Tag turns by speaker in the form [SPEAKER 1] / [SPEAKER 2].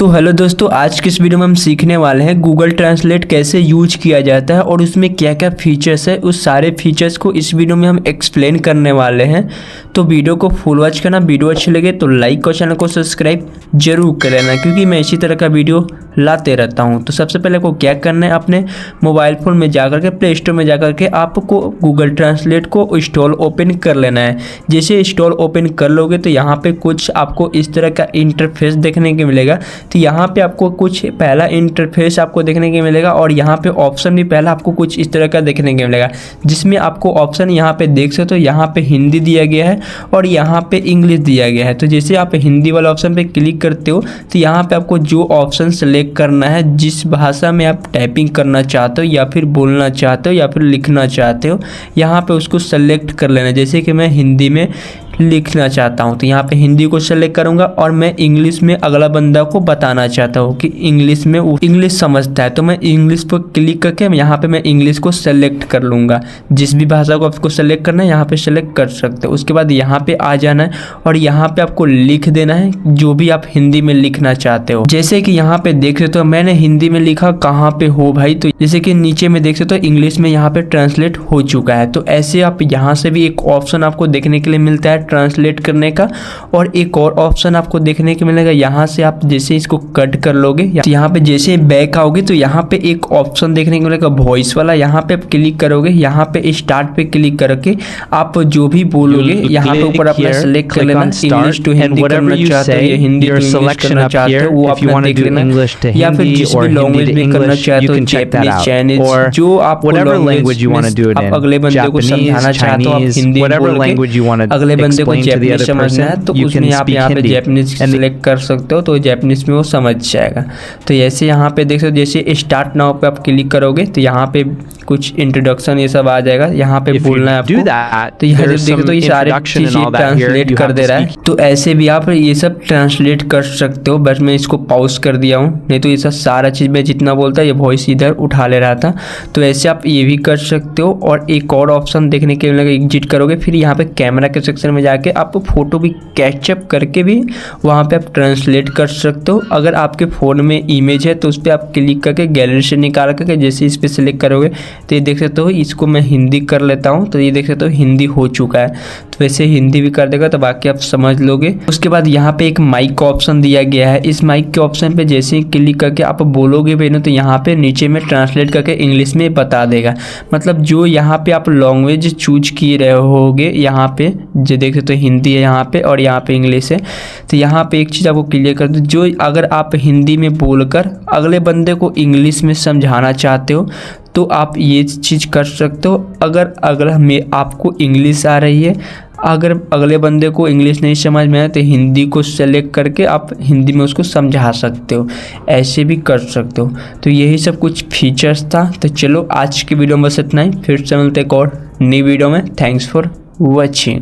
[SPEAKER 1] तो हेलो दोस्तों, आज की इस वीडियो में हम सीखने वाले हैं गूगल ट्रांसलेट कैसे यूज किया जाता है और उसमें क्या क्या फीचर्स है। उस सारे फीचर्स को इस वीडियो में हम एक्सप्लेन करने वाले हैं। तो वीडियो को फुल वॉच करना। वीडियो अच्छी लगे तो लाइक और चैनल को सब्सक्राइब जरूर कर लेना, क्योंकि मैं इसी तरह का वीडियो लाते रहता हूं। तो सबसे पहले को क्या करना है, अपने मोबाइल फ़ोन में जाकर के प्ले स्टोर में जाकर के आपको गूगल ट्रांसलेट को इंस्टॉल ओपन कर लेना है। जैसे इंस्टॉल ओपन कर लोगे तो यहाँ पे कुछ आपको इस तरह का इंटरफेस देखने को मिलेगा। तो यहाँ पे आपको कुछ पहला इंटरफेस आपको देखने को मिलेगा और यहाँ पे ऑप्शन भी पहला आपको कुछ इस तरह का देखने को मिलेगा, जिसमें आपको ऑप्शन यहाँ पे देख सकते हो। यहाँ पे हिंदी दिया गया है और यहाँ पे इंग्लिश दिया गया है। तो जैसे आप हिंदी वाला ऑप्शन पे क्लिक करते हो तो यहाँ पे आपको जो ऑप्शन सेलेक्ट करना है, जिस भाषा में आप टाइपिंग करना चाहते हो या फिर बोलना चाहते हो या फिर लिखना चाहते हो, यहाँ पे उसको सेलेक्ट कर लेना। जैसे कि मैं हिंदी में लिखना चाहता हूँ तो यहाँ पे हिंदी को सेलेक्ट करूँगा और मैं इंग्लिश में अगला बंदा को बताना चाहता हूँ कि इंग्लिश में वो इंग्लिश समझता है, तो मैं इंग्लिश पर क्लिक करके यहाँ पे मैं इंग्लिश को सेलेक्ट कर लूँगा। जिस भी भाषा को आपको सेलेक्ट करना है यहाँ पे सेलेक्ट कर सकते हो। उसके बाद यहाँ पे आ जाना है और यहाँ पे आपको लिख देना है जो भी आप हिंदी में लिखना चाहते हो। जैसे कि यहाँ पे देख सकते हो मैंने हिंदी में लिखा कहाँ पे हो भाई, तो जैसे कि नीचे में देख सकते हो इंग्लिश में यहाँ पे ट्रांसलेट हो चुका है। तो ऐसे आप यहाँ से भी एक ऑप्शन आपको देखने के लिए मिलता है ट्रांसलेट करने का, और एक और ऑप्शन आपको देखने को मिलेगा। यहाँ से आप जैसे इसको कट कर लोगे, यहाँ पे जैसे बैक आओगे तो यहाँ पे एक ऑप्शन देखने को मिलेगा वॉइस वाला। यहाँ पे क्लिक करोगे, यहाँ पे स्टार्ट पे क्लिक करके आप जो भी बोलोगे यहाँ पे ऊपर अपना सेलेक्ट कर लेना। इंग्लिश टू हिंदी करना चाहते हो या हिंदी टू इंग्लिश करना चाहते हो वो अपना देख लेना, या फिर जिस भी लैंग्वेज में करना चाहते हो, जापानीज, चाइनीज, जो आप लैंग्वेज आप अगले बंदे को समझाना चाहते हो, आप हिंदी बोल के अगले बंदे को जापानीज समझना है तो उसमें आप यहाँ पे जापानीज सेलेक्ट कर सकते हो, तो जापानीज में वो समझ जाएगा। तो ऐसे यहाँ पे देख सकते हो, जैसे स्टार्ट नाउ पे आप क्लिक करोगे तो यहाँ पे कुछ इंट्रोडक्शन ये सब आ जाएगा। यहाँ पे बोलना है आपको, तो यहाँ जब देखो तो ये सारे चीजें ट्रांसलेट कर दे रहा है। तो ऐसे भी आप ये सब ट्रांसलेट कर सकते हो। बस मैं इसको पॉज कर दिया हूँ, नहीं तो ये सब सारा चीज मैं जितना बोलता ये वॉइस इधर उठा ले रहा था। तो ऐसे आप ये भी कर सकते हो। और एक और ऑप्शन देखने के लिए एग्जिट करोगे, फिर यहाँ पे कैमरा के सेक्शन में जाके आप फोटो भी कैचअप करके भी वहाँ पे आप ट्रांसलेट कर सकते हो। अगर आपके फ़ोन में इमेज है तो उस पर आप क्लिक करके गैलरी से निकाल करके जैसे इस पर सिलेक्ट करोगे तो ये देख सकते हो। इसको मैं हिंदी कर लेता हूँ तो ये देख सकते हो हिंदी हो चुका है। तो वैसे हिंदी भी कर देगा तो बाकी आप समझ लोगे। उसके बाद यहाँ पे एक माइक का ऑप्शन दिया गया है। इस माइक के ऑप्शन पे जैसे ही क्लिक करके आप बोलोगे भी ना तो यहाँ पे नीचे में ट्रांसलेट करके इंग्लिश में बता देगा। मतलब जो यहाँ पे आप लैंग्वेज चूज किए रहे होगे, यहाँ पे जो देख सकते हो हिंदी है यहाँ पे और यहाँ पे इंग्लिश है। तो यहाँ पे एक चीज़ आपको क्लियर कर दो, जो अगर आप हिंदी में बोलकर अगले बंदे को इंग्लिश में समझाना चाहते हो तो आप ये चीज़ कर सकते हो। अगर में आपको इंग्लिश आ रही है, अगर अगले बंदे को इंग्लिश नहीं समझ में आए तो हिंदी को सेलेक्ट करके आप हिंदी में उसको समझा सकते हो, ऐसे भी कर सकते हो। तो यही सब कुछ फीचर्स था। तो चलो आज की वीडियो में बस इतना ही, फिर से मिलते एक और नई वीडियो में। Thanks for watching.